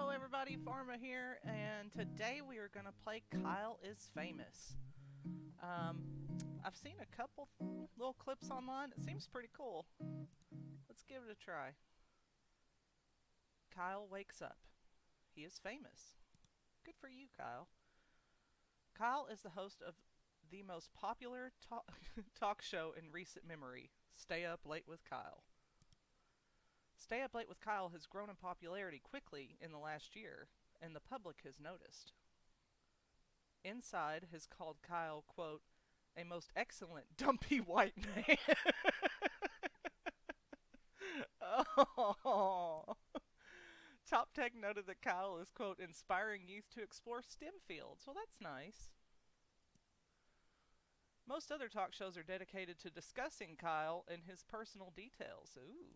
Hello everybody, Pharma here, and today we are going to play Kyle is Famous. I've seen a couple little clips online. It seems pretty cool. Let's give it a try. Kyle wakes up. He is famous. Good for you, Kyle. Kyle is the host of the most popular talk show in recent memory, Stay Up Late with Kyle. Stay Up Late with Kyle has grown in popularity quickly in the last year, and the public has noticed. Inside has called Kyle, quote, a most excellent dumpy white man. Oh. Top Tech noted that Kyle is, quote, inspiring youth to explore STEM fields. Well, that's nice. Most other talk shows are dedicated to discussing Kyle and his personal details. Ooh,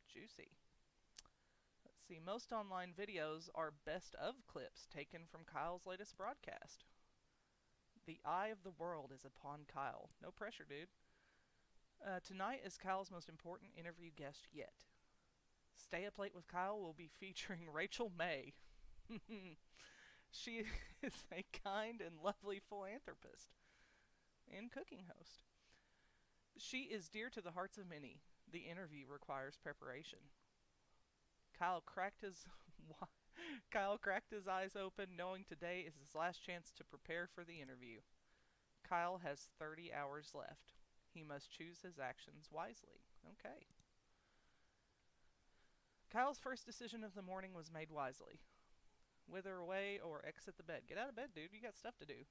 juicy. Let's see, most online videos are best of clips taken from Kyle's latest broadcast. The eye of the world is upon Kyle. No pressure, dude. Tonight is Kyle's most important interview guest yet. Stay Up Late with Kyle will be featuring Rachel May. She is a kind and lovely philanthropist and cooking host. She is dear to the hearts of many. The interview requires preparation. Kyle cracked his eyes open, knowing today is his last chance to prepare for the interview. Kyle has 30 hours left. He must choose his actions wisely. Okay. Kyle's first decision of the morning was made wisely. Wither away or exit the bed. Get out of bed, dude. You got stuff to do.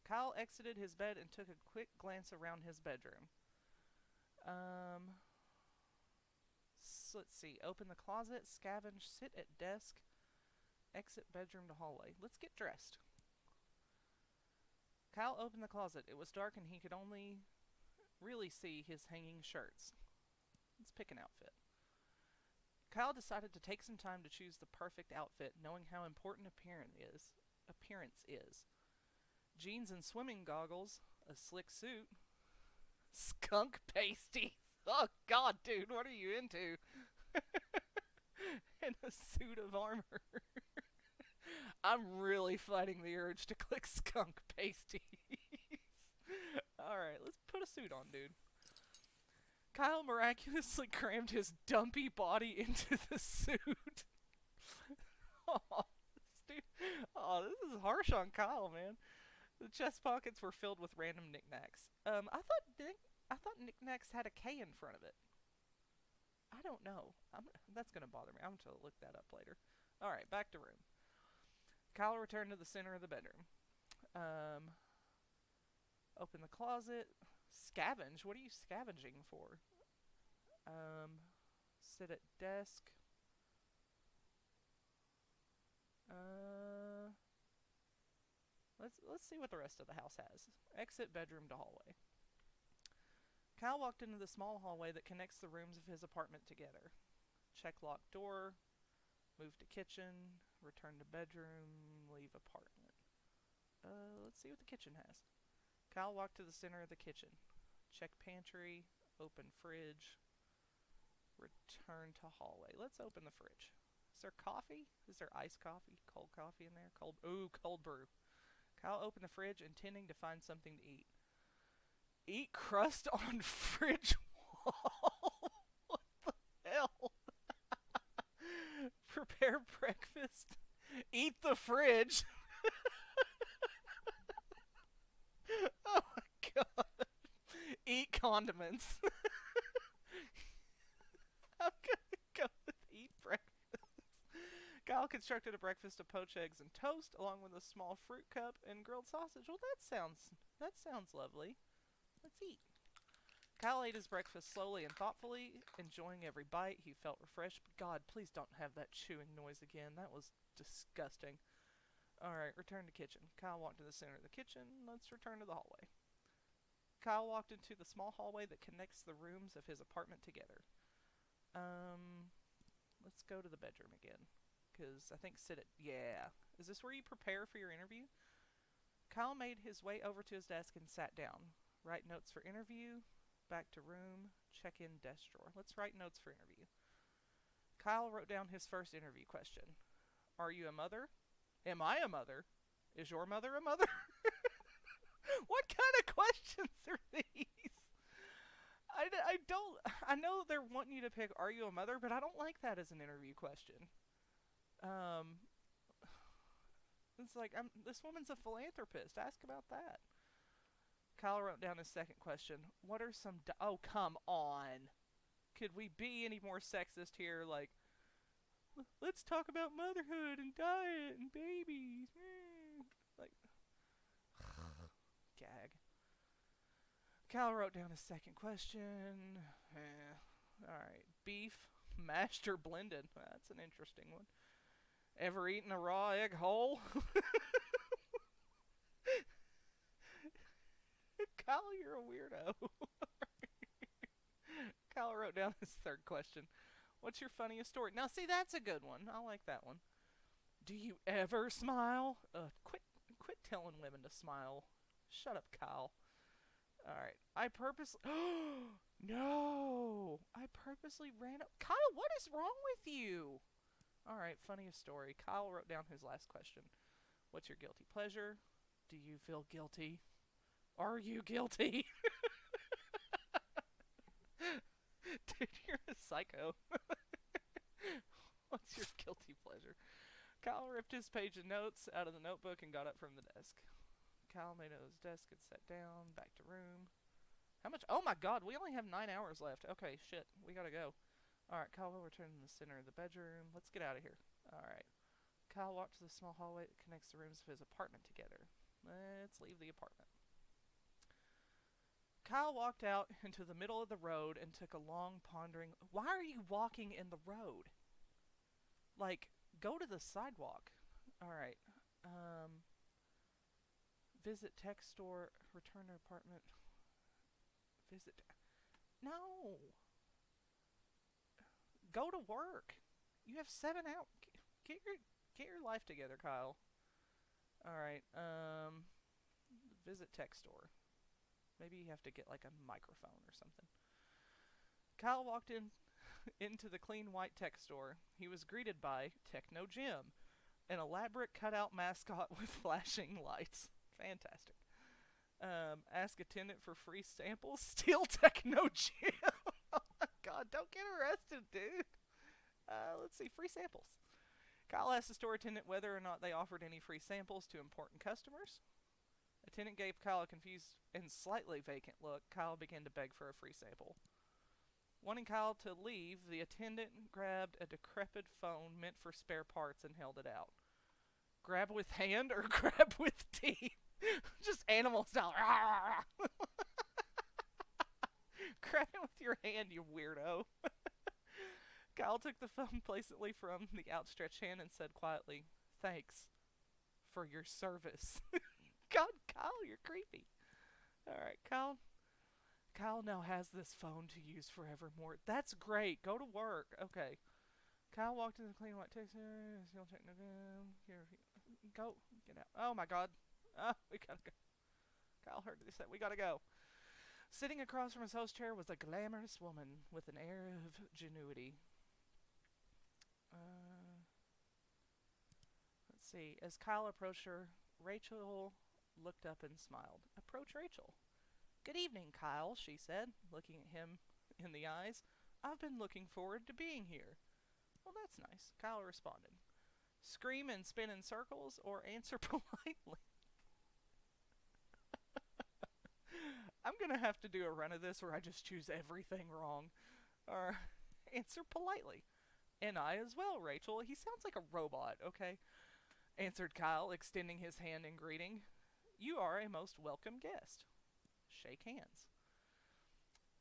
Kyle exited his bed and took a quick glance around his bedroom. Let's see. Open the closet, scavenge, sit at desk, exit bedroom to hallway. Let's get dressed. Kyle opened the closet. It was dark and he could only really see his hanging shirts. Let's pick an outfit. Kyle decided to take some time to choose the perfect outfit, knowing how important appearance is. Jeans and swimming goggles, a slick suit, skunk pasties. Oh god, dude, what are you into? And a suit of armor. I'm really fighting the urge to click skunk pasties. Alright, let's put a suit on, dude. Kyle miraculously crammed his dumpy body into the suit. Oh, this is harsh on Kyle, man. The chest pockets were filled with random knickknacks. I thought knickknacks had a K in front of it. I don't know. That's gonna bother me. I'm gonna look that up later. All right, back to room. Kyle returned to the center of the bedroom. Open the closet. Scavenge. What are you scavenging for? Sit at desk. Let's see what the rest of the house has. Exit bedroom to hallway. Kyle walked into the small hallway that connects the rooms of his apartment together. Check locked door. Move to kitchen. Return to bedroom. Leave apartment. Let's see what the kitchen has. Kyle walked to the center of the kitchen. Check pantry. Open fridge. Return to hallway. Let's open the fridge. Is there coffee? Is there iced coffee? Cold coffee in there? Cold brew. Kyle opened the fridge, intending to find something to eat. Eat crust on fridge wall? What the hell? Prepare breakfast. Eat the fridge. Oh my god. Eat condiments. I'm gonna go with eat breakfast. Kyle constructed a breakfast of poached eggs and toast, along with a small fruit cup and grilled sausage. Well, that sounds lovely. Let's eat. Kyle ate his breakfast slowly and thoughtfully, enjoying every bite. He felt refreshed. But God, please don't have that chewing noise again. That was disgusting. Alright, return to kitchen. Kyle walked to the center of the kitchen. Let's return to the hallway. Kyle walked into the small hallway that connects the rooms of his apartment together. Let's go to the bedroom again. Because I think yeah. Is this where you prepare for your interview? Kyle made his way over to his desk and sat down. Write notes for interview. Back to room. Check in desk drawer. Let's write notes for interview. Kyle wrote down his first interview question. Are you a mother? Am I a mother? Is your mother a mother? What kind of questions are these? I don't. I know they're wanting you to pick "Are you a mother?" but I don't like that as an interview question. Um, it's like this woman's a philanthropist. Ask about that. Kyle wrote down his second question. What are some? Oh, come on. Could we be any more sexist here? Like, let's talk about motherhood and diet and babies. Like, gag. Cal wrote down his second question. Alright. Beef, mashed or blended? That's an interesting one. Ever eaten a raw egg whole? Kyle, you're a weirdo. Kyle wrote down his third question. What's your funniest story? Now, see, that's a good one. I like that one. Do you ever smile? Quit telling women to smile. Shut up, Kyle. Alright. No! I purposely ran up. Kyle, what is wrong with you? Alright, funniest story. Kyle wrote down his last question. What's your guilty pleasure? Do you feel guilty? Are you guilty? Dude, you're a psycho. What's your guilty pleasure? Kyle ripped his page of notes out of the notebook and got up from the desk. Kyle made it to his desk and sat down, back to room. How much? Oh my god, we only have 9 hours left. Okay, shit, we gotta go. Alright, Kyle will return to the center of the bedroom. Let's get out of here. Alright. Kyle walked to the small hallway that connects the rooms of his apartment together. Let's leave the apartment. Kyle walked out into the middle of the road and took a long pondering. Why are you walking in the road? Like, go to the sidewalk. Alright. Visit tech store, return to apartment. Visit. No. Go to work. You have 7 hours. Get your life together, Kyle. Alright, visit tech store. Maybe you have to get like a microphone or something. Kyle walked into the clean white tech store. He was greeted by Techno Jim, an elaborate cutout mascot with flashing lights. Fantastic. Ask attendant for free samples. Steal Techno Jim. Oh my god, don't get arrested, dude. Let's see, free samples. Kyle asked the store attendant whether or not they offered any free samples to important customers. Attendant gave Kyle a confused and slightly vacant look. Kyle began to beg for a free sample. Wanting Kyle to leave, the attendant grabbed a decrepit phone meant for spare parts and held it out. Grab with hand or grab with teeth? Just animal style. Grab it with your hand, you weirdo. Kyle took the phone placidly from the outstretched hand and said quietly, "Thanks for your service." God, Kyle, you're creepy. Alright, Kyle now has this phone to use forevermore. That's great. Go to work. Okay. Kyle walked into the clean white taxi. He'll check here. Go. Get out. Oh my god. We gotta go. Kyle heard this. We gotta go. Sitting across from his host chair was a glamorous woman with an air of genuity. Let's see. As Kyle approached her, Rachel looked up and smiled. Approach Rachel. Good evening, Kyle, she said, looking at him in the eyes. I've been looking forward to being here. Well, that's nice, Kyle responded. Scream and spin in circles or answer politely? I'm gonna have to do a run of this where I just choose everything wrong. Or answer politely. And I as well, Rachel. He sounds like a robot, okay? Answered Kyle, extending his hand in greeting. You are a most welcome guest. Shake hands.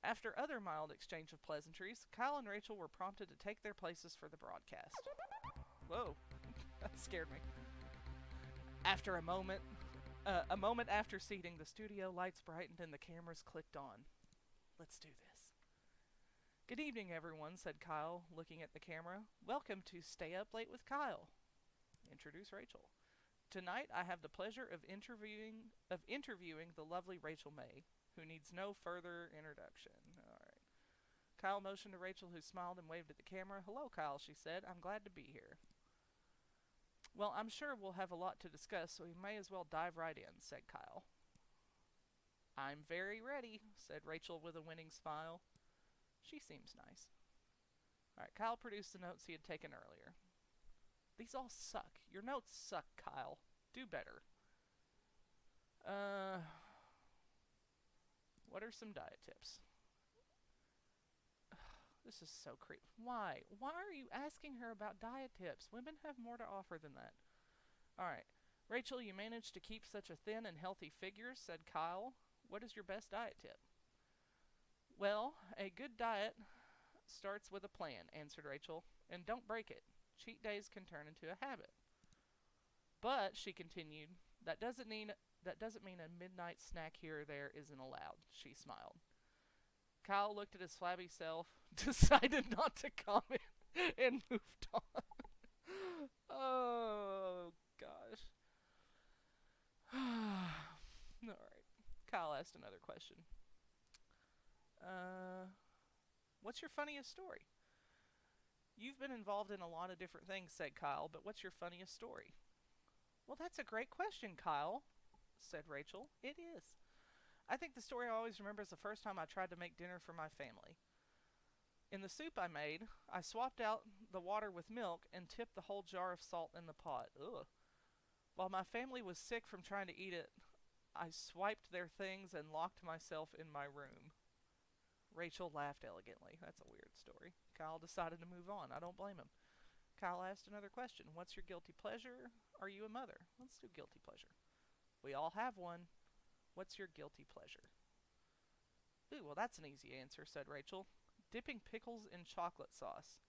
After other mild exchange of pleasantries, Kyle and Rachel were prompted to take their places for the broadcast. Whoa, that scared me. After a moment after seating, the studio lights brightened and the cameras clicked on. Let's do this. Good evening, everyone, said Kyle, looking at the camera. Welcome to Stay Up Late with Kyle. Introduce Rachel. Tonight, I have the pleasure of interviewing the lovely Rachel May, who needs no further introduction. All right. Kyle motioned to Rachel, who smiled and waved at the camera. Hello, Kyle, she said. I'm glad to be here. Well, I'm sure we'll have a lot to discuss, so we may as well dive right in, said Kyle. I'm very ready, said Rachel with a winning smile. She seems nice. Alright, Kyle produced the notes he had taken earlier. These all suck. Your notes suck, Kyle. Do better. What are some diet tips? This is so creepy. Why? Why are you asking her about diet tips? Women have more to offer than that. Alright. Rachel, you managed to keep such a thin and healthy figure, said Kyle. What is your best diet tip? Well, a good diet starts with a plan, answered Rachel, and don't break it. Cheat days can turn into a habit. But, she continued, that doesn't mean a midnight snack here or there isn't allowed. She smiled. Kyle looked at his flabby self, decided not to comment, and moved on. Oh, gosh. Alright. Kyle asked another question. What's your funniest story? You've been involved in a lot of different things, said Kyle, but what's your funniest story? Well, that's a great question, Kyle, said Rachel. It is. I think the story I always remember is the first time I tried to make dinner for my family. In the soup I made, I swapped out the water with milk and tipped the whole jar of salt in the pot. Ugh. While my family was sick from trying to eat it, I swiped their things and locked myself in my room. Rachel laughed elegantly. That's a weird story. Kyle decided to move on. I don't blame him. Kyle asked another question. What's your guilty pleasure? Are you a mother? Let's do guilty pleasure. We all have one. What's your guilty pleasure? Ooh, well that's an easy answer, said Rachel. Dipping pickles in chocolate sauce.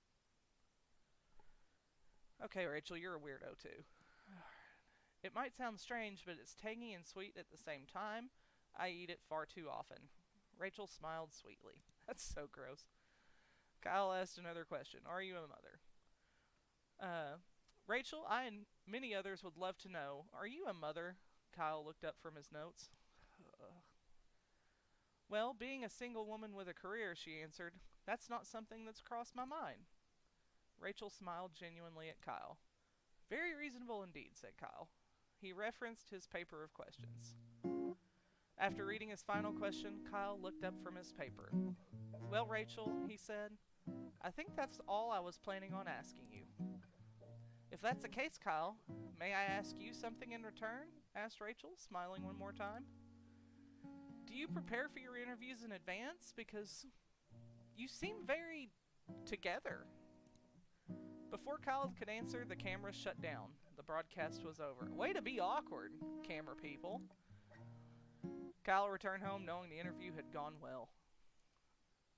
Okay, Rachel, you're a weirdo too. It might sound strange, but it's tangy and sweet at the same time. I eat it far too often. Rachel smiled sweetly. That's so gross. Kyle asked another question. Are you a mother? Rachel, I and many others would love to know, are you a mother? Kyle looked up from his notes. Well, being a single woman with a career, she answered, that's not something that's crossed my mind. Rachel smiled genuinely at Kyle. Very reasonable indeed, said Kyle. He referenced his paper of questions. After reading his final question, Kyle looked up from his paper. Well, Rachel, he said, I think that's all I was planning on asking you. If that's the case, Kyle, may I ask you something in return? Asked Rachel, smiling one more time. Do you prepare for your interviews in advance? Because you seem very together. Before Kyle could answer, the camera shut down. The broadcast was over. Way to be awkward, camera people. Kyle returned home knowing the interview had gone well.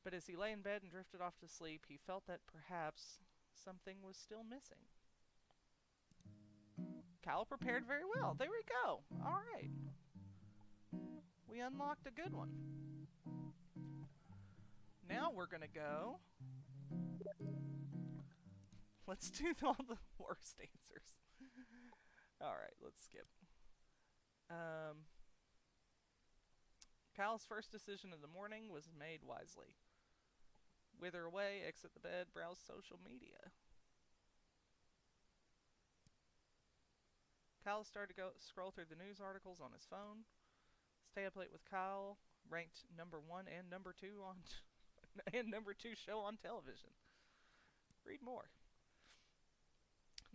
But as he lay in bed and drifted off to sleep, he felt that perhaps something was still missing. Kyle prepared very well. There we go. Alright. We unlocked a good one. Now we're gonna go. Let's do all the worst answers. Alright, let's skip. Kyle's first decision in the morning was made wisely. Wither away, exit the bed, browse social media. Kyle started to scroll through the news articles on his phone. Stay Up Late with Kyle ranked number 1 and number 2 on and number 2 show on television. Read more.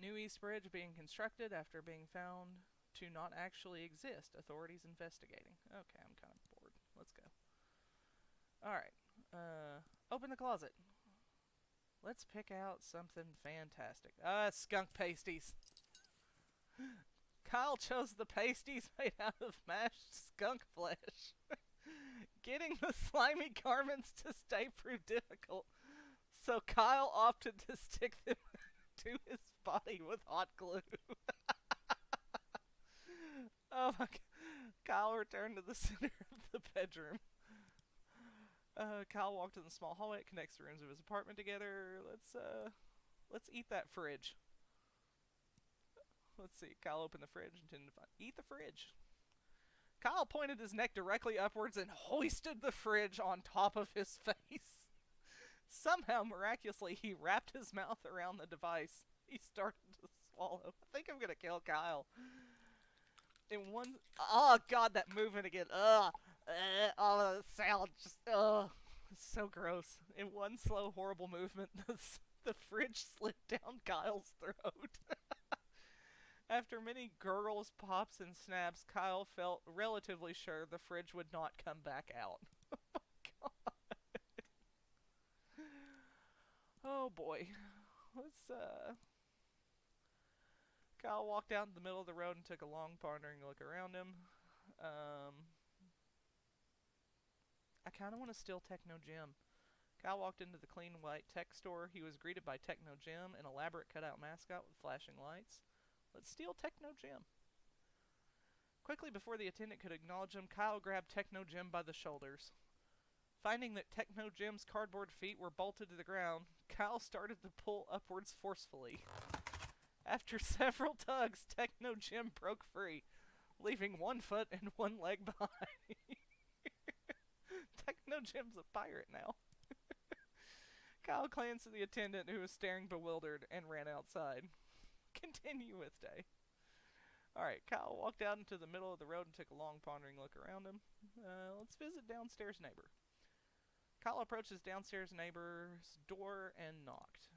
New East Bridge being constructed after being found to not actually exist. Authorities investigating. Okay, I'm kind of bored. Let's go. Alright. Open the closet. Let's pick out something fantastic. Skunk pasties. Kyle chose the pasties made out of mashed skunk flesh. Getting the slimy garments to stay proved difficult, so Kyle opted to stick them to his body with hot glue. Oh my god. Kyle returned to the center of the bedroom. Kyle walked in the small hallway. It connects the rooms of his apartment together. Let's eat that fridge. Let's see. Kyle opened the fridge, intended to find. Eat the fridge. Kyle pointed his neck directly upwards and hoisted the fridge on top of his face. Somehow, miraculously, he wrapped his mouth around the device. He started to swallow. I think I'm gonna kill Kyle. In one, oh god, that movement again. Oh, the sound just, it's so gross. In one slow, horrible movement, the fridge slid down Kyle's throat. After many gurgles, pops, and snaps, Kyle felt relatively sure the fridge would not come back out. Oh boy. Let's, Kyle walked out in the middle of the road and took a long, pondering look around him. I kind of want to steal Techno Jim. Kyle walked into the clean white tech store. He was greeted by Techno Jim, an elaborate cutout mascot with flashing lights. Let's steal Techno Jim. Quickly, before the attendant could acknowledge him, Kyle grabbed Techno Jim by the shoulders. Finding that Techno Jim's cardboard feet were bolted to the ground, Kyle started to pull upwards forcefully. After several tugs, Techno Jim broke free, leaving one foot and one leg behind. Techno Jim's a pirate now. Kyle glanced at the attendant, who was staring bewildered, and ran outside. Continue with day. Alright, Kyle walked out into the middle of the road and took a long, pondering look around him. Let's visit downstairs neighbor. Kyle approached his downstairs neighbor's door and knocked.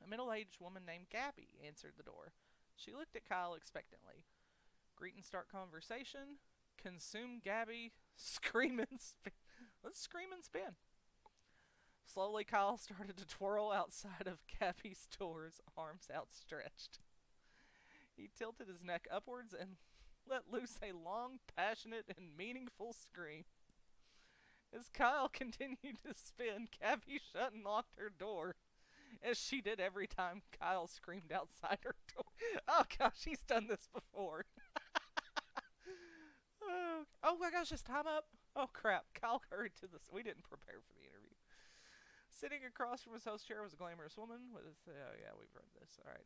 A middle-aged woman named Gabby answered the door. She looked at Kyle expectantly. Greet and start conversation. Consume Gabby. Scream and spin. Let's scream and spin. Slowly, Kyle started to twirl outside of Gabby's doors, arms outstretched. He tilted his neck upwards and let loose a long, passionate, and meaningful scream. As Kyle continued to spin, Gabby shut and locked her door, as she did every time Kyle screamed outside her door. Oh gosh, he's done this before. Oh my gosh, is time up? Oh crap, Kyle hurried to this. We didn't prepare for the interview. Sitting across from his host chair was a glamorous woman with, oh yeah, we've read this. Alright.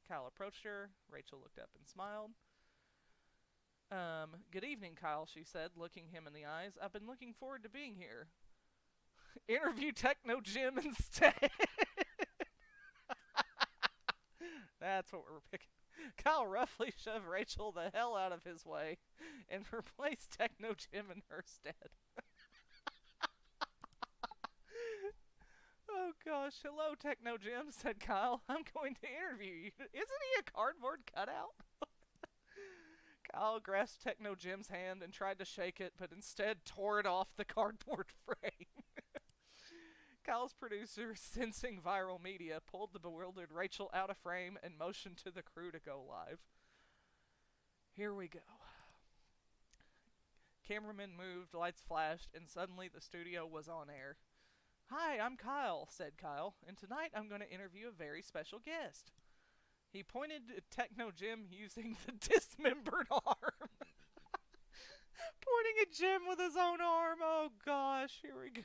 Kyle approached her. Rachel looked up and smiled. Good evening, Kyle, she said, looking him in the eyes. I've been looking forward to being here. Interview Techno Jim instead. That's what we're picking. Kyle roughly shoved Rachel the hell out of his way and replaced Techno Jim in her stead. Oh gosh, hello Techno Jim, said Kyle. I'm going to interview you. Isn't he a cardboard cutout? Kyle grasped Techno Jim's hand and tried to shake it, but instead tore it off the cardboard frame. Kyle's producer, sensing viral media, pulled the bewildered Rachel out of frame and motioned to the crew to go live. Here we go. Cameramen moved, lights flashed, and suddenly the studio was on air. Hi, I'm Kyle, said Kyle, and tonight I'm going to interview a very special guest. He pointed at Techno Jim using the dismembered arm. Pointing at Jim with his own arm. Oh gosh, here we go.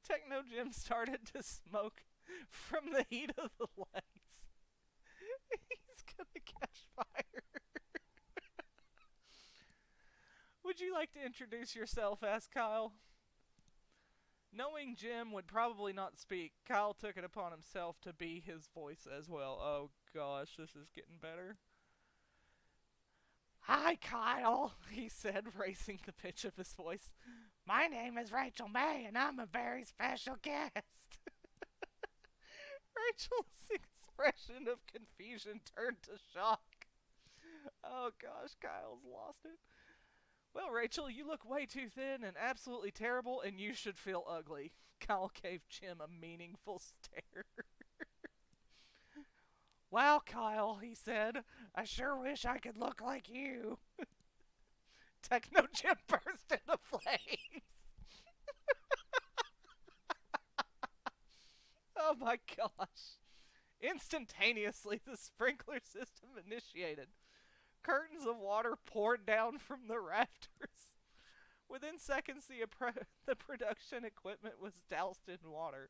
Techno Jim started to smoke from the heat of the lights. He's gonna catch fire. Would you like to introduce yourself? Asked Kyle. Knowing Jim would probably not speak, Kyle took it upon himself to be his voice as well. Oh gosh, this is getting better. Hi, Kyle, he said, raising the pitch of his voice. My name is Rachel May, and I'm a very special guest. Rachel's expression of confusion turned to shock. Oh gosh, Kyle's lost it. Well, Rachel, you look way too thin and absolutely terrible, and you should feel ugly. Kyle gave Jim a meaningful stare. Wow, Kyle, he said. I sure wish I could look like you. Techno Jim burst into flames. Oh my gosh. Instantaneously, the sprinkler system initiated. Curtains of water poured down from the rafters. Within seconds, the production equipment was doused in water.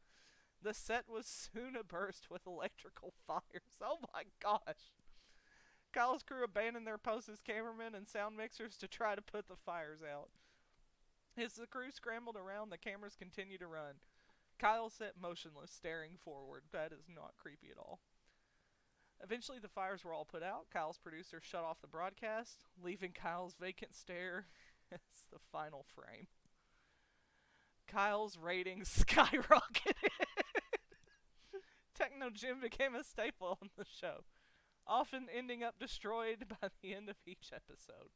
The set was soon abuzz with electrical fires. Oh my gosh. Kyle's crew abandoned their posts as cameramen and sound mixers to try to put the fires out. As the crew scrambled around, the cameras continued to run. Kyle sat motionless, staring forward. That is not creepy at all. Eventually, the fires were all put out. Kyle's producer shut off the broadcast, leaving Kyle's vacant stare as the final frame. Kyle's ratings skyrocketed. Techno Jim became a staple on the show, often ending up destroyed by the end of each episode.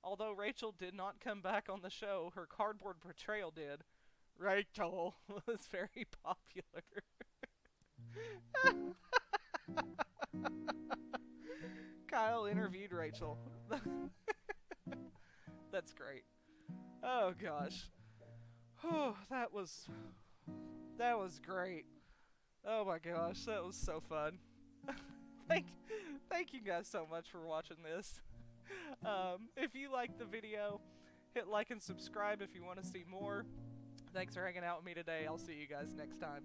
Although Rachel did not come back on the show, her cardboard portrayal did. Rachel was very popular. Kyle interviewed Rachel. That's great. Oh gosh. Oh, that was great. Oh my gosh, that was so fun. Thank you guys so much for watching this. If you liked the video, hit like and subscribe if you want to see more. Thanks for hanging out with me today. I'll see you guys next time.